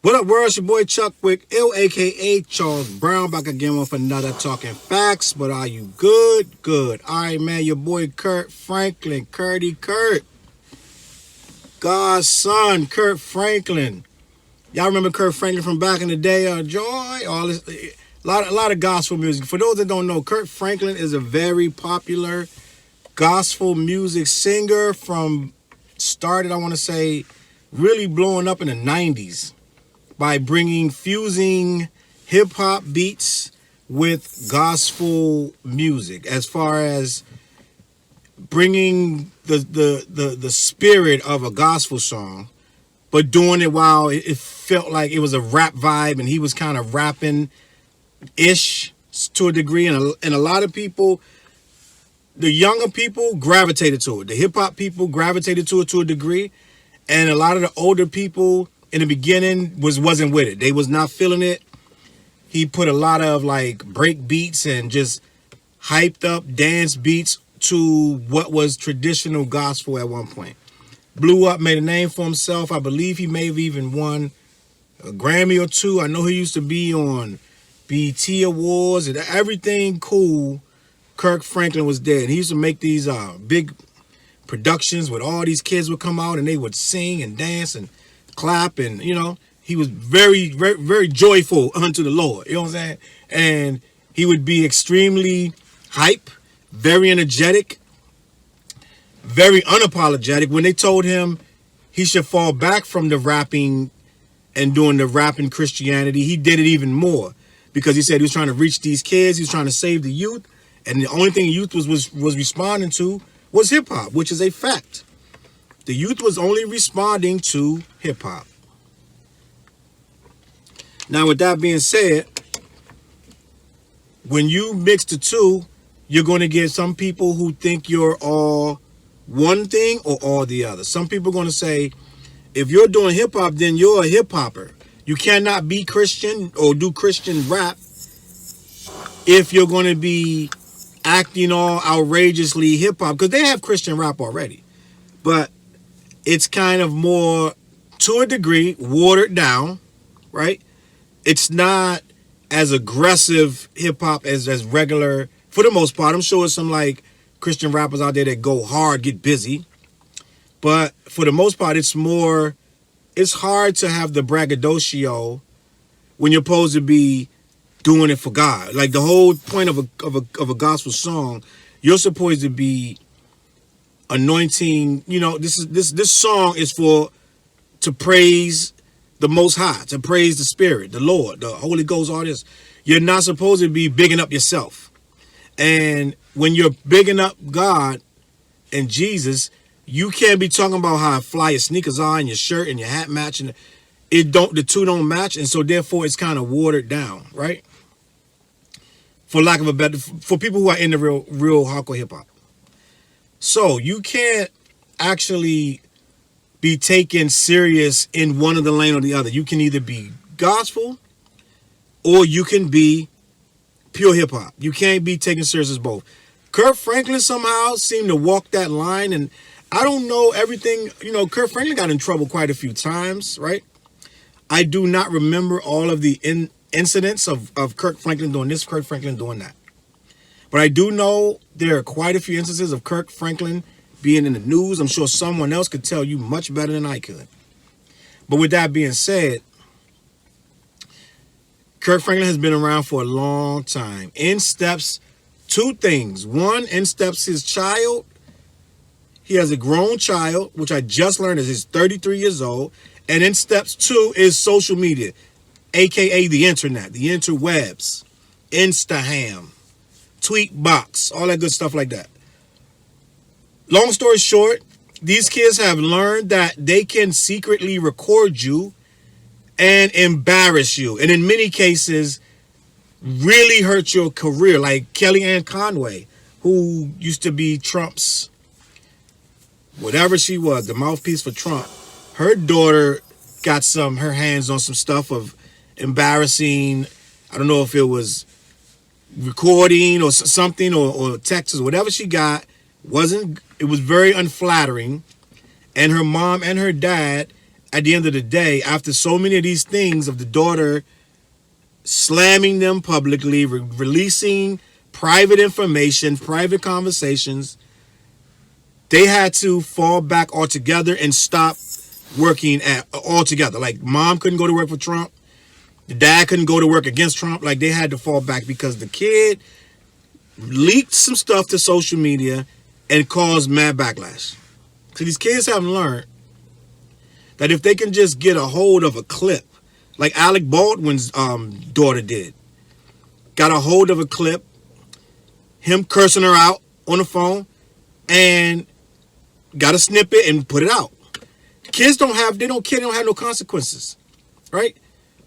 What up, world? It's your boy Chuck Wick, ill, aka Challz Brown, back again with another Talking Facts. But are you good? Good. All right, man. Your boy Kirk Franklin, Kurt, God's son, Kirk Franklin. Y'all remember Kirk Franklin from back in the day? Joy, all this, a lot of gospel music. For those that don't know, Kirk Franklin is a very popular gospel music singer from started, I want to say, really blowing up in the 90s. By fusing hip-hop beats with gospel music, as far as bringing the spirit of a gospel song, but doing it while it felt like it was a rap vibe, and he was kind of rapping-ish to a degree, and a lot of people, the younger people gravitated to it. The hip-hop people gravitated to it to a degree, and a lot of the older people in the beginning wasn't with it. They was not feeling it. He put a lot of like break beats and just hyped up dance beats to what was traditional gospel at one point. Blew up, made a name for himself. I believe he may have even won a Grammy or two. I know he used to be on BET Awards and everything cool. Kirk Franklin was there. And he used to make these big productions with all these kids would come out and they would sing and dance and clap, and he was very, very, very joyful unto the Lord. You know what I'm saying? And he would be extremely hype, very energetic, very unapologetic. When they told him he should fall back from the rapping and doing the rapping Christianity, he did it even more, because he said he was trying to reach these kids, he was trying to save the youth, and the only thing the youth was responding to was hip hop, which is a fact. The youth was only responding to hip-hop. Now, with that being said, when you mix the two, you're going to get some people who think you're all one thing or all the other. Some people are going to say, if you're doing hip-hop, then you're a hip-hopper. You cannot be Christian or do Christian rap if you're going to be acting all outrageously hip-hop, because they have Christian rap already. But it's kind of more, to a degree, watered down, right? It's not as aggressive hip-hop as regular, for the most part. I'm sure there's some, like, Christian rappers out there that go hard, get busy. But for the most part, it's hard to have the braggadocio when you're supposed to be doing it for God. Like, the whole point of a gospel song, you're supposed to be anointing. This song is to praise the Most High, to praise the Spirit, the Lord, the Holy Ghost, all this. You're not supposed to be bigging up yourself. And when you're bigging up God and Jesus, you can't be talking about how fly your sneakers are and your shirt and your hat match, and the two don't match, and so therefore it's kind of watered down, right? For lack of a better, for people who are in the real hardcore hip hop. So you can't actually be taken serious in one of the lane or the other. You can either be gospel or you can be pure hip hop. You can't be taken serious as both. Kirk Franklin somehow seemed to walk that line, and I don't know everything. Kirk Franklin got in trouble quite a few times, right? I do not remember all of the incidents of Kirk Franklin doing this, Kirk Franklin doing that. But I do know there are quite a few instances of Kirk Franklin being in the news. I'm sure someone else could tell you much better than I could. But with that being said, Kirk Franklin has been around for a long time. In steps two things. One, in steps his child. He has a grown child, which I just learned is he's 33 years old. And in steps two is social media, a.k.a. the internet, the interwebs, Instaham, Tweetbox, all that good stuff like that. Long story short, these kids have learned that they can secretly record you and embarrass you, and in many cases really hurt your career, like Kellyanne Conway, who used to be Trump's, whatever she was, the mouthpiece for Trump. Her daughter got her hands on some stuff of embarrassing, I don't know if it was recording or something or texts, whatever she got, it was very unflattering. And her mom and her dad at the end of the day, after so many of these things of the daughter slamming them publicly, releasing private information, private conversations, they had to fall back altogether and stop working altogether. Like, mom couldn't go to work for Trump. The dad couldn't go to work against Trump. Like, they had to fall back because the kid leaked some stuff to social media and caused mad backlash. So these kids haven't learned that if they can just get a hold of a clip, like Alec Baldwin's daughter did, got a hold of a clip, him cursing her out on the phone, and got a snippet and put it out. Kids don't have no consequences, right?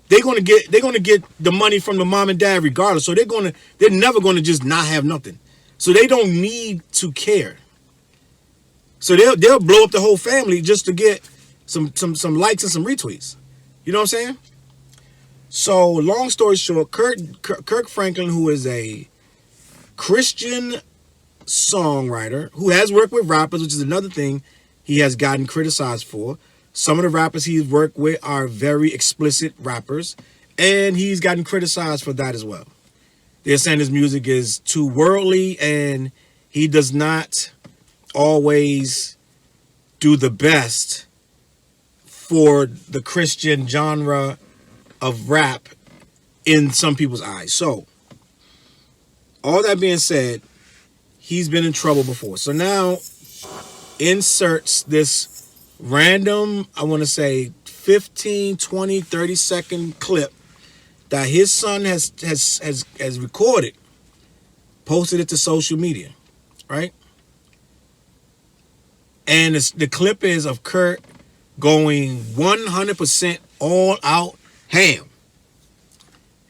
They're gonna get the money from the mom and dad regardless. So they're never gonna just not have nothing. So they don't need to care. So they'll blow up the whole family just to get some likes and some retweets. You know what I'm saying? So long story short, Kirk Franklin, who is a Christian songwriter who has worked with rappers, which is another thing he has gotten criticized for. Some of the rappers he's worked with are very explicit rappers, and he's gotten criticized for that as well. They're saying his music is too worldly, and he does not always do the best for the Christian genre of rap in some people's eyes. So, all that being said, he's been in trouble before. So now, inserts this random, I want to say 15, 20, 30-second clip that his son has recorded, posted it to social media, right? And the clip is of Kirk going 100% all out ham.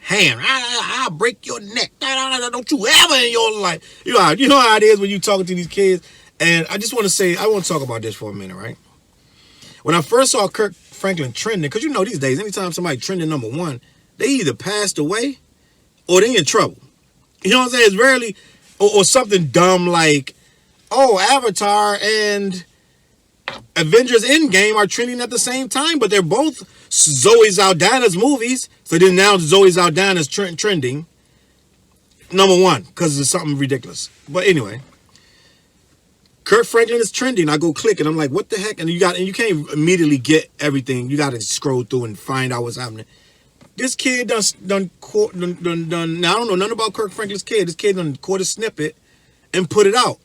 I'll break your neck. Don't you ever in your life. You know how it is when you talking to these kids. And I just want to say, I want to talk about this for a minute, right? When I first saw Kirk Franklin trending, because you know these days, anytime somebody trending #1, they either passed away or they in trouble. You know what I'm saying? It's rarely, or something dumb like, oh, Avatar and Avengers Endgame are trending at the same time, but they're both Zoe Saldana's movies. So then now Zoe Saldana's trending #1 because it's something ridiculous. But anyway, Kirk Franklin is trending. I go click and I'm like, what the heck? And you can't immediately get everything. You got to scroll through and find out what's happening. This kid done. Now I don't know nothing about Kirk Franklin's kid. This kid done caught a snippet and put it out.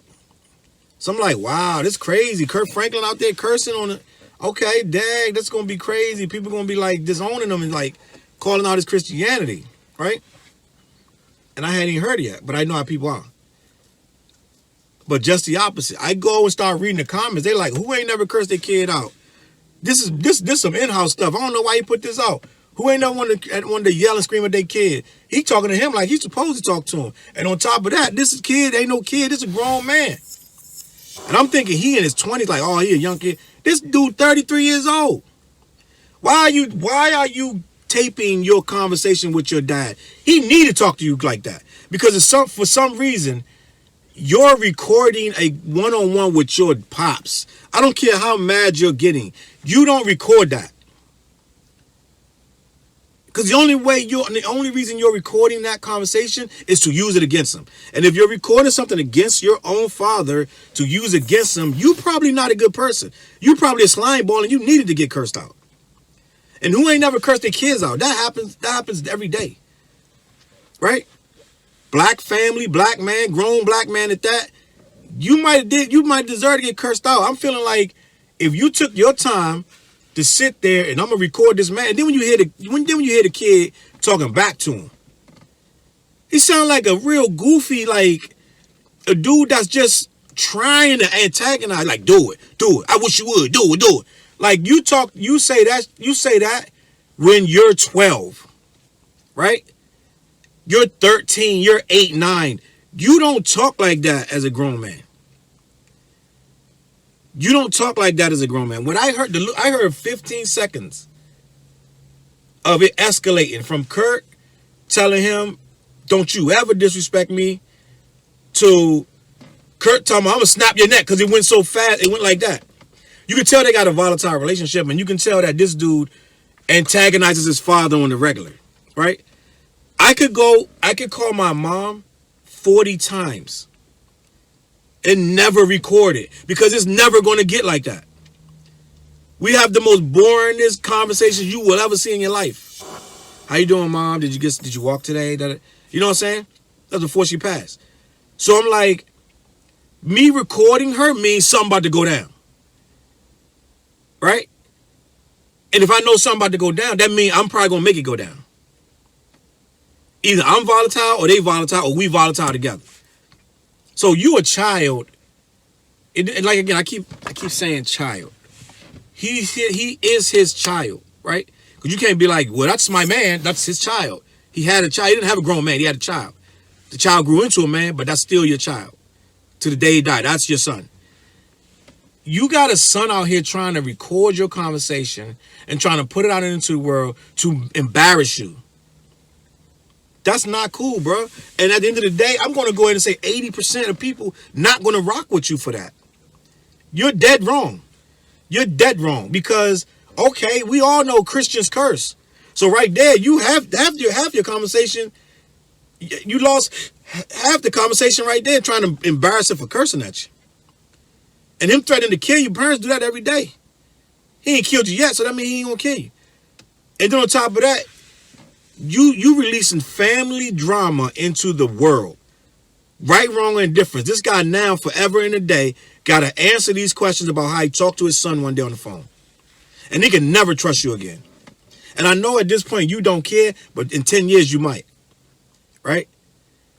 So I'm like, wow, this crazy. Kirk Franklin out there cursing on it. Okay, dang, that's gonna be crazy. People gonna be like disowning him and like calling out his Christianity, right? And I hadn't even heard it yet, but I know how people are. But just the opposite. I go and start reading the comments. They like, who ain't never cursed their kid out? This is some in-house stuff. I don't know why he put this out. Who ain't never wanted to yell and scream at their kid? He talking to him like he's supposed to talk to him. And on top of that, this kid ain't no kid. This is a grown man. And I'm thinking he in his 20s, like, oh, he a young kid. This dude 33 years old. Why are you taping your conversation with your dad? He need to talk to you like that. Because for some reason, you're recording a one-on-one with your pops. I don't care how mad you're getting. You don't record that. Because the only reason you're recording that conversation is to use it against him. And if you're recording something against your own father to use against him, you probably not a good person. You probably a slime ball and you needed to get cursed out. And who ain't never cursed their kids out? That happens every day. Right? Black family, black man, grown black man at that. You might deserve to get cursed out. I'm feeling like if you took your time to sit there and I'm gonna record this man, and then when you hear the kid talking back to him, he sound like a real goofy, like a dude that's just trying to antagonize. Like, do it. I wish you would do it. Like you say that when you're 12, right? You're 13, you're 8, 9. You don't talk like that as a grown man. You don't talk like that as a grown man. When I heard 15 seconds of it escalating from Kirk telling him, don't you ever disrespect me, to Kirk telling him, I'm going to snap your neck because it went so fast. It went like that. You can tell they got a volatile relationship, and you can tell that this dude antagonizes his father on the regular, right? I could call my mom 40 times and never record it because it's never going to get like that. We have the most boringest conversations you will ever see in your life. How you doing, Mom? Did you walk today? You know what I'm saying? That's before she passed. So I'm like, me recording her means something about to go down. Right? And if I know something about to go down, that means I'm probably going to make it go down. Either I'm volatile or they volatile or we volatile together. So you a child. And like, again, I keep saying child. He is his child, right? Because you can't be like, well, that's my man. That's his child. He had a child. He didn't have a grown man. He had a child. The child grew into a man, but that's still your child. To the day he died. That's your son. You got a son out here trying to record your conversation and trying to put it out into the world to embarrass you. That's not cool, bro. And at the end of the day, I'm going to go ahead and say 80% of people not going to rock with you for that. You're dead wrong. You're dead wrong because, okay, we all know Christians curse. So right there, you have your conversation. You lost half the conversation right there trying to embarrass him for cursing at you. And him threatening to kill you, parents do that every day. He ain't killed you yet, so that means he ain't going to kill you. And then on top of that, you releasing family drama into the world. Right, wrong, or indifference. This guy now, forever and a day, got to answer these questions about how he talked to his son one day on the phone. And he can never trust you again. And I know at this point you don't care, but in 10 years you might. Right?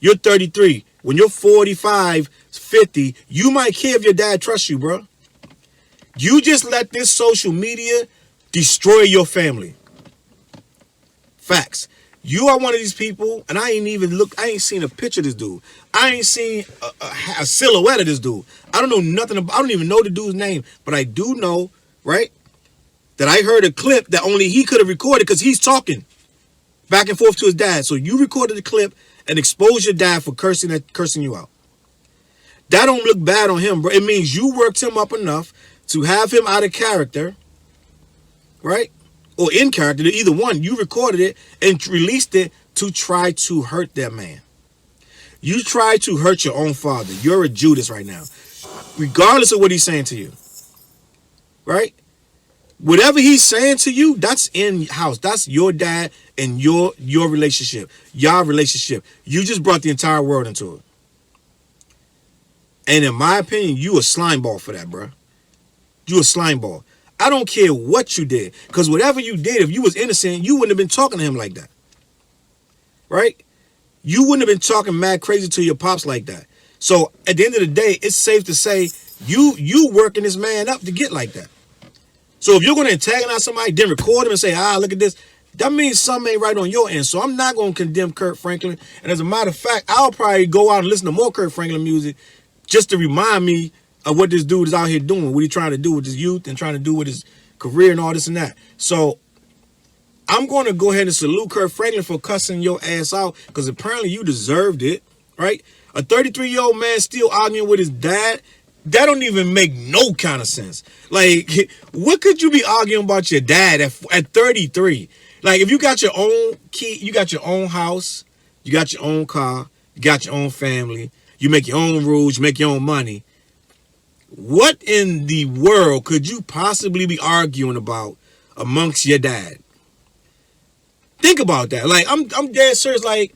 You're 33. When you're 45, 50, you might care if your dad trusts you, bro. You just let this social media destroy your family. Facts. You are one of these people, and I ain't seen a picture of this dude. I ain't seen a silhouette of this dude. I don't know nothing about, I don't even know the dude's name, but I do know, right, that I heard a clip that only he could have recorded because he's talking back and forth to his dad. So you recorded the clip and exposed your dad for cursing you out. That don't look bad on him, bro. It means you worked him up enough to have him out of character, right? Or in character, either one. You recorded it and released it to try to hurt that man. You try to hurt your own father. You're a Judas right now. Regardless of what he's saying to you. Right? Whatever he's saying to you, that's in-house. That's your dad and your relationship. Your relationship. You just brought the entire world into it. And in my opinion, you a slimeball for that, bro. You a slimeball. I don't care what you did. Because whatever you did, if you was innocent, you wouldn't have been talking to him like that. Right? You wouldn't have been talking mad crazy to your pops like that. So at the end of the day, it's safe to say you working this man up to get like that. So if you're going to antagonize somebody, then record him and say, look at this, that means something ain't right on your end. So I'm not going to condemn Kirk Franklin. And as a matter of fact, I'll probably go out and listen to more Kirk Franklin music just to remind me of what this dude is out here doing, what he's trying to do with his youth and trying to do with his career and all this and that. So I'm going to go ahead and salute Kirk Franklin for cussing your ass out because apparently you deserved it, right? A 33-year-old man still arguing with his dad, that don't even make no kind of sense. Like, what could you be arguing about your dad at 33? Like, if you got your own key, you got your own house, you got your own car, you got your own family, you make your own rules, you make your own money. What in the world could you possibly be arguing about amongst your dad? Think about that. Like, I'm dead serious. Like,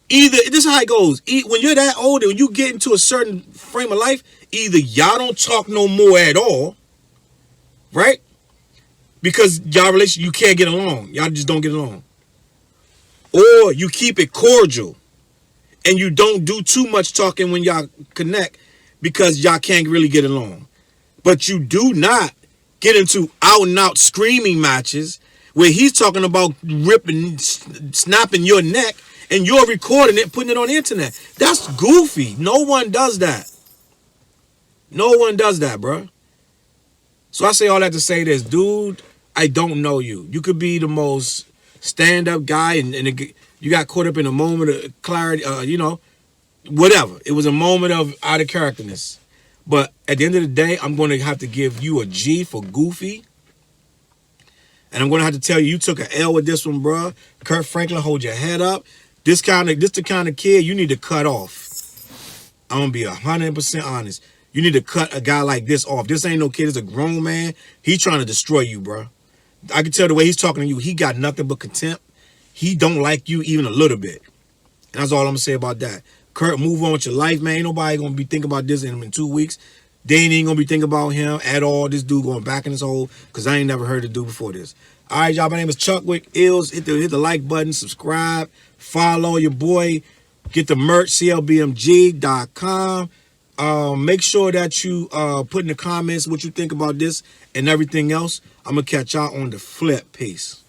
either, this is how it goes. When you're that older, when you get into a certain frame of life, either y'all don't talk no more at all, right? Because y'all relation, you can't get along. Y'all just don't get along. Or you keep it cordial and you don't do too much talking when y'all connect because y'all can't really get along. But you do not get into out and out screaming matches where he's talking about ripping, snapping your neck and you're recording it, putting it on the internet. That's goofy. No one does that. No one does that, bro. So I say all that to say this, dude, I don't know you. You could be the most stand-up guy and you got caught up in a moment of clarity, whatever. It was a moment of out of characterness. But at the end of the day, I'm going to have to give you a G for goofy. And I'm going to have to tell you, you took an L with this one, bro. Kirk Franklin, hold your head up. This the kind of kid you need to cut off. I'm going to be 100% honest. You need to cut a guy like this off. This ain't no kid. It's a grown man. He's trying to destroy you, bro. I can tell the way he's talking to you. He got nothing but contempt. He don't like you even a little bit. And that's all I'm going to say about that. Kirk, move on with your life, man. Ain't nobody going to be thinking about this in 2 weeks. They ain't even going to be thinking about him at all. This dude going back in his hole because I ain't never heard the dude before this. All right, y'all. My name is Chuckwick Ills. Hit the like button. Subscribe. Follow your boy. Get the merch, clbmg.com. Make sure that you put in the comments what you think about this and everything else. I'm going to catch y'all on the flip. Peace.